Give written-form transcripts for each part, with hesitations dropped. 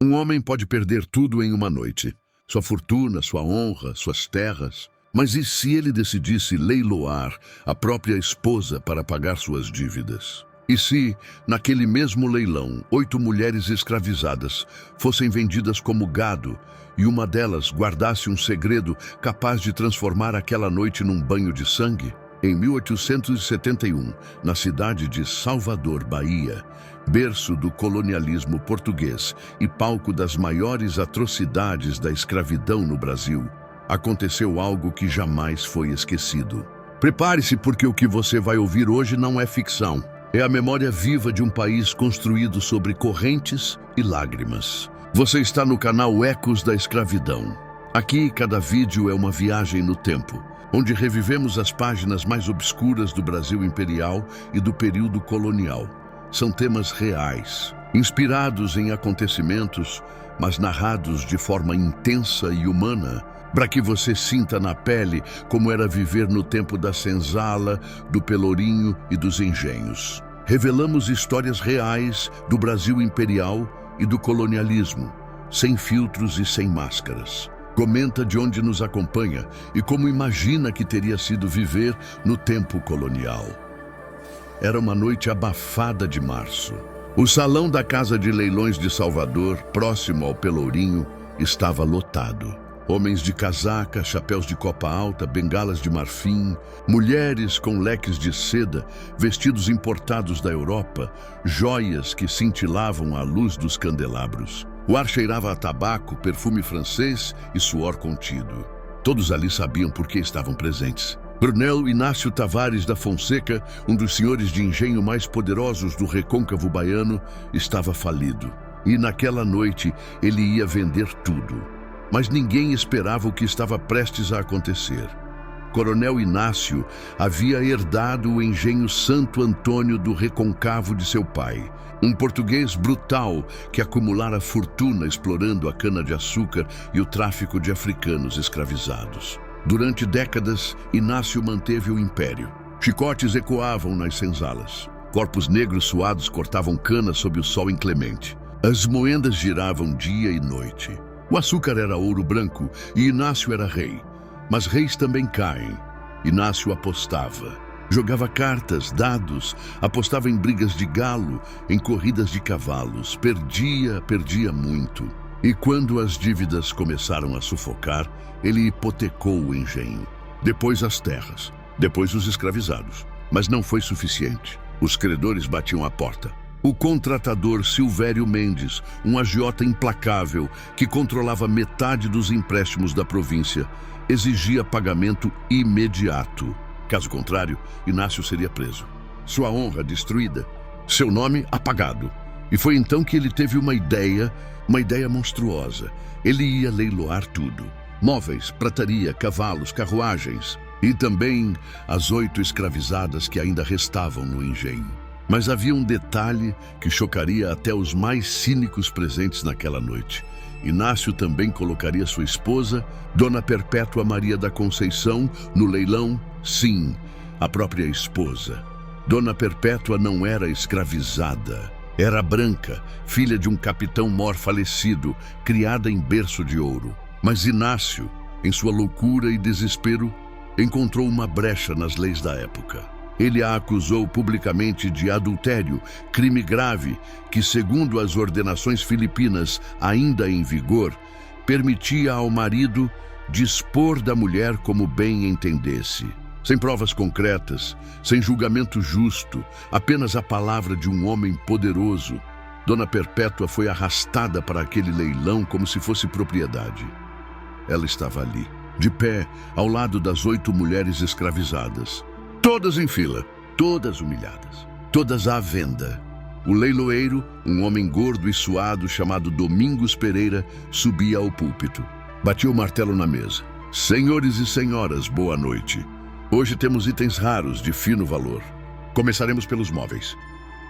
Um homem pode perder tudo em uma noite. Sua fortuna, sua honra, suas terras. Mas e se ele decidisse leiloar a própria esposa para pagar suas dívidas? E se, naquele mesmo leilão, 8 mulheres escravizadas fossem vendidas como gado e uma delas guardasse um segredo capaz de transformar aquela noite num banho de sangue? Em 1871, na cidade de Salvador, Bahia, berço do colonialismo português e palco das maiores atrocidades da escravidão no Brasil, aconteceu algo que jamais foi esquecido. Prepare-se, porque o que você vai ouvir hoje não é ficção. É a memória viva de um país construído sobre correntes e lágrimas. Você está no canal Ecos da Escravidão. Aqui, cada vídeo é uma viagem no tempo, onde revivemos as páginas mais obscuras do Brasil imperial e do período colonial. São temas reais, inspirados em acontecimentos, mas narrados de forma intensa e humana, para que você sinta na pele como era viver no tempo da senzala, do pelourinho e dos engenhos. Revelamos histórias reais do Brasil imperial e do colonialismo, sem filtros e sem máscaras. Comenta de onde nos acompanha e como imagina que teria sido viver no tempo colonial. Era uma noite abafada de março. O salão da Casa de Leilões de Salvador, próximo ao Pelourinho, estava lotado. Homens de casaca, chapéus de copa alta, bengalas de marfim, mulheres com leques de seda, vestidos importados da Europa, joias que cintilavam à luz dos candelabros. O ar cheirava a tabaco, perfume francês e suor contido. Todos ali sabiam por que estavam presentes. Coronel Inácio Tavares da Fonseca, um dos senhores de engenho mais poderosos do recôncavo baiano, estava falido. E naquela noite ele ia vender tudo. Mas ninguém esperava o que estava prestes a acontecer. Coronel Inácio havia herdado o engenho Santo Antônio do Recôncavo de seu pai, um português brutal que acumulara fortuna explorando a cana-de-açúcar e o tráfico de africanos escravizados. Durante décadas, Inácio manteve o império. Chicotes ecoavam nas senzalas. Corpos negros suados cortavam cana sob o sol inclemente. As moendas giravam dia e noite. O açúcar era ouro branco e Inácio era rei. Mas reis também caem. Inácio apostava. Jogava cartas, dados, apostava em brigas de galo, em corridas de cavalos. Perdia muito. E quando as dívidas começaram a sufocar, ele hipotecou o engenho. Depois as terras. Depois os escravizados. Mas não foi suficiente. Os credores batiam à porta. O contratador Silvério Mendes, um agiota implacável que controlava metade dos empréstimos da província, exigia pagamento imediato. Caso contrário, Inácio seria preso. Sua honra destruída, seu nome apagado. E foi então que ele teve uma ideia monstruosa. Ele ia leiloar tudo. Móveis, prataria, cavalos, carruagens e também as 8 escravizadas que ainda restavam no engenho. Mas havia um detalhe que chocaria até os mais cínicos presentes naquela noite. Inácio também colocaria sua esposa, Dona Perpétua Maria da Conceição, no leilão. Sim, a própria esposa. Dona Perpétua não era escravizada. Era branca, filha de um capitão-mor falecido, criada em berço de ouro. Mas Inácio, em sua loucura e desespero, encontrou uma brecha nas leis da época. Ele a acusou publicamente de adultério, crime grave que, segundo as ordenações filipinas ainda em vigor, permitia ao marido dispor da mulher como bem entendesse. Sem provas concretas, sem julgamento justo, apenas a palavra de um homem poderoso, Dona Perpétua foi arrastada para aquele leilão como se fosse propriedade. Ela estava ali, de pé, ao lado das 8 mulheres escravizadas. Todas em fila, todas humilhadas, todas à venda. O leiloeiro, um homem gordo e suado chamado Domingos Pereira, subia ao púlpito. Batia o martelo na mesa. Senhores e senhoras, boa noite. Hoje temos itens raros de fino valor. Começaremos pelos móveis.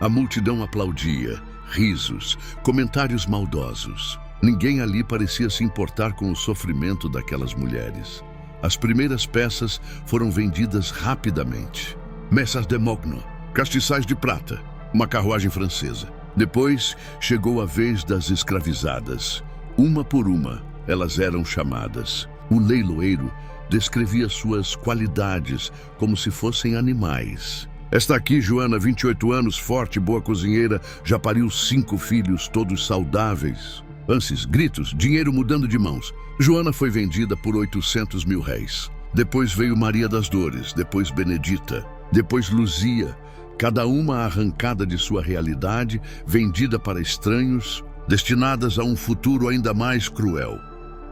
A multidão aplaudia, risos, comentários maldosos. Ninguém ali parecia se importar com o sofrimento daquelas mulheres. As primeiras peças foram vendidas rapidamente. Messas de Mogno, castiçais de prata, uma carruagem francesa. Depois chegou a vez das escravizadas. Uma por uma, elas eram chamadas. O leiloeiro descrevia suas qualidades como se fossem animais. Esta aqui, Joana, 28 anos, forte, boa cozinheira, já pariu 5 filhos, todos saudáveis. Lances, gritos, dinheiro mudando de mãos. Joana foi vendida por 800 mil réis. Depois veio Maria das Dores, depois Benedita, depois Luzia, cada uma arrancada de sua realidade, vendida para estranhos, destinadas a um futuro ainda mais cruel.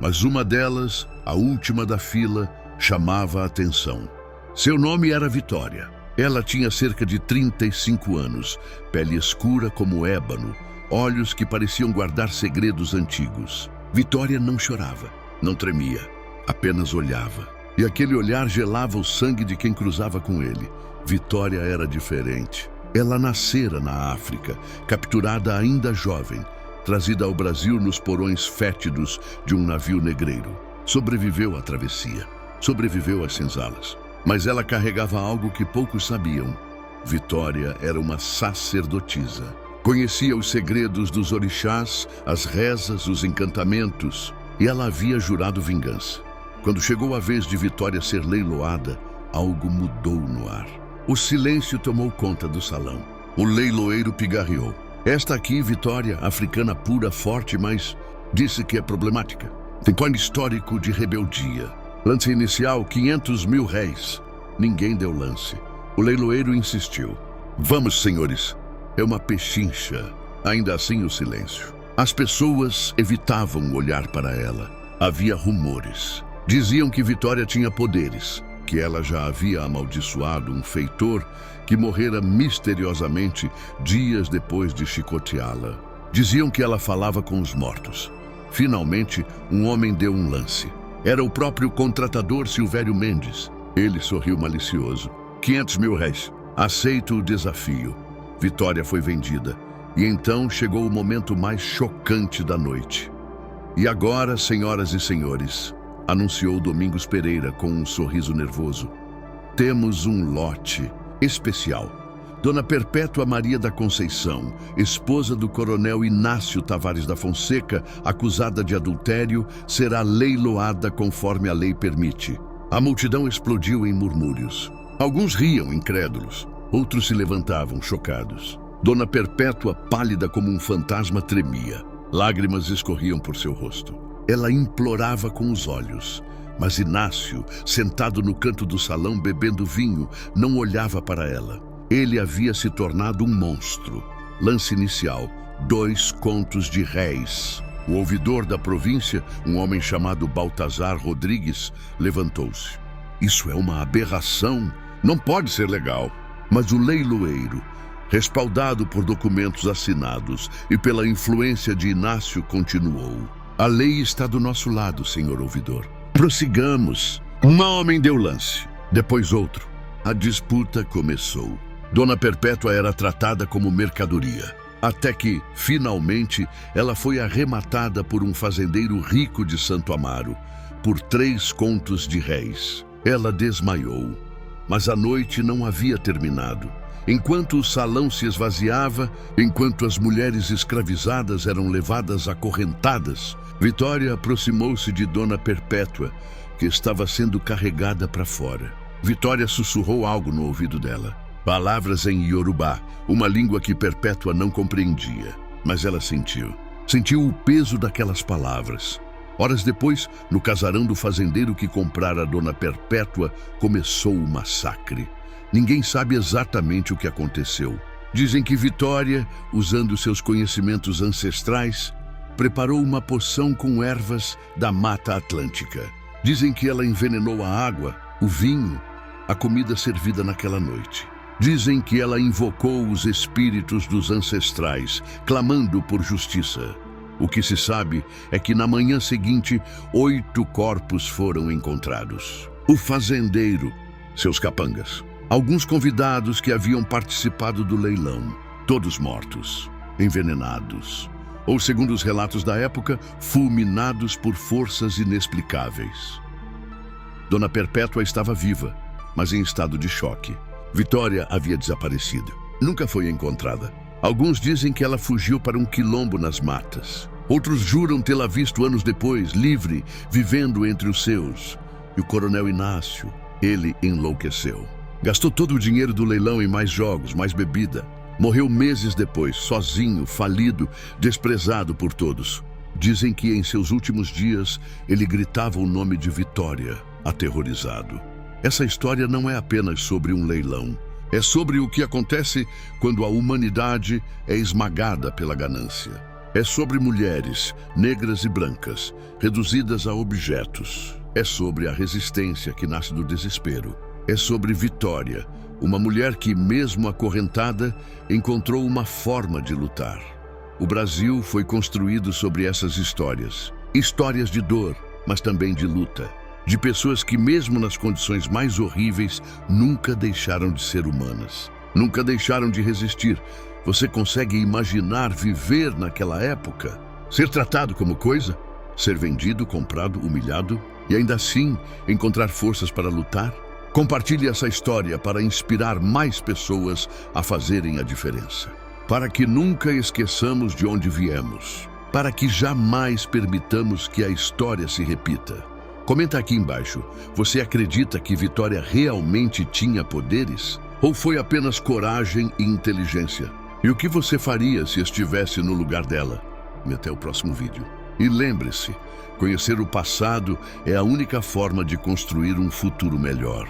Mas uma delas, a última da fila, chamava a atenção. Seu nome era Vitória. Ela tinha cerca de 35 anos, pele escura como ébano, olhos que pareciam guardar segredos antigos. Vitória não chorava, não tremia, apenas olhava. E aquele olhar gelava o sangue de quem cruzava com ele. Vitória era diferente. Ela nascera na África, capturada ainda jovem, trazida ao Brasil nos porões fétidos de um navio negreiro. Sobreviveu à travessia, sobreviveu às senzalas. Mas ela carregava algo que poucos sabiam. Vitória era uma sacerdotisa. Conhecia os segredos dos orixás, as rezas, os encantamentos, e ela havia jurado vingança. Quando chegou a vez de Vitória ser leiloada, algo mudou no ar. O silêncio tomou conta do salão. O leiloeiro pigarreou. Esta aqui, Vitória, africana pura, forte, mas disse que é problemática. Tem código histórico de rebeldia. Lance inicial, 500 mil réis. Ninguém deu lance. O leiloeiro insistiu. Vamos, senhores. É uma pechincha. Ainda assim, o silêncio. As pessoas evitavam olhar para ela. Havia rumores. Diziam que Vitória tinha poderes, que ela já havia amaldiçoado um feitor que morrera misteriosamente dias depois de chicoteá-la. Diziam que ela falava com os mortos. Finalmente, um homem deu um lance. Era o próprio contratador Silvério Mendes. Ele sorriu malicioso. 500 mil réis. Aceito o desafio. Vitória foi vendida. E então chegou o momento mais chocante da noite. E agora, senhoras e senhores, anunciou Domingos Pereira com um sorriso nervoso, temos um lote especial. Dona Perpétua Maria da Conceição, esposa do coronel Inácio Tavares da Fonseca, acusada de adultério, será leiloada conforme a lei permite. A multidão explodiu em murmúrios. Alguns riam, incrédulos. Outros se levantavam, chocados. Dona Perpétua, pálida como um fantasma, tremia. Lágrimas escorriam por seu rosto. Ela implorava com os olhos. Mas Inácio, sentado no canto do salão bebendo vinho, não olhava para ela. Ele havia se tornado um monstro. Lance inicial, 2 contos de réis. O ouvidor da província, um homem chamado Baltazar Rodrigues, levantou-se. Isso é uma aberração. Não pode ser legal. Mas o leiloeiro, respaldado por documentos assinados e pela influência de Inácio, continuou. A lei está do nosso lado, senhor ouvidor. Prossigamos. Um homem deu lance, depois outro. A disputa começou. Dona Perpétua era tratada como mercadoria, até que, finalmente, ela foi arrematada por um fazendeiro rico de Santo Amaro, por 3 contos de réis. Ela desmaiou, mas a noite não havia terminado. Enquanto o salão se esvaziava, enquanto as mulheres escravizadas eram levadas acorrentadas, Vitória aproximou-se de Dona Perpétua, que estava sendo carregada para fora. Vitória sussurrou algo no ouvido dela. Palavras em Iorubá, uma língua que Perpétua não compreendia. Mas ela sentiu. Sentiu o peso daquelas palavras. Horas depois, no casarão do fazendeiro que comprara a Dona Perpétua, começou o massacre. Ninguém sabe exatamente o que aconteceu. Dizem que Vitória, usando seus conhecimentos ancestrais, preparou uma poção com ervas da Mata Atlântica. Dizem que ela envenenou a água, o vinho, a comida servida naquela noite. Dizem que ela invocou os espíritos dos ancestrais, clamando por justiça. O que se sabe é que na manhã seguinte, 8 corpos foram encontrados. O fazendeiro, seus capangas, alguns convidados que haviam participado do leilão, todos mortos, envenenados, ou, segundo os relatos da época, fulminados por forças inexplicáveis. Dona Perpétua estava viva, mas em estado de choque. Vitória havia desaparecido. Nunca foi encontrada. Alguns dizem que ela fugiu para um quilombo nas matas. Outros juram tê-la visto anos depois, livre, vivendo entre os seus. E o coronel Inácio, ele enlouqueceu. Gastou todo o dinheiro do leilão em mais jogos, mais bebida. Morreu meses depois, sozinho, falido, desprezado por todos. Dizem que em seus últimos dias ele gritava o nome de Vitória, aterrorizado. Essa história não é apenas sobre um leilão. É sobre o que acontece quando a humanidade é esmagada pela ganância. É sobre mulheres, negras e brancas, reduzidas a objetos. É sobre a resistência que nasce do desespero. É sobre Vitória, uma mulher que, mesmo acorrentada, encontrou uma forma de lutar. O Brasil foi construído sobre essas histórias. Histórias de dor, mas também de luta. De pessoas que, mesmo nas condições mais horríveis, nunca deixaram de ser humanas. Nunca deixaram de resistir. Você consegue imaginar viver naquela época? Ser tratado como coisa? Ser vendido, comprado, humilhado? E ainda assim, encontrar forças para lutar? Compartilhe essa história para inspirar mais pessoas a fazerem a diferença. Para que nunca esqueçamos de onde viemos. Para que jamais permitamos que a história se repita. Comenta aqui embaixo, você acredita que Vitória realmente tinha poderes? Ou foi apenas coragem e inteligência? E o que você faria se estivesse no lugar dela? E até o próximo vídeo. E lembre-se, conhecer o passado é a única forma de construir um futuro melhor.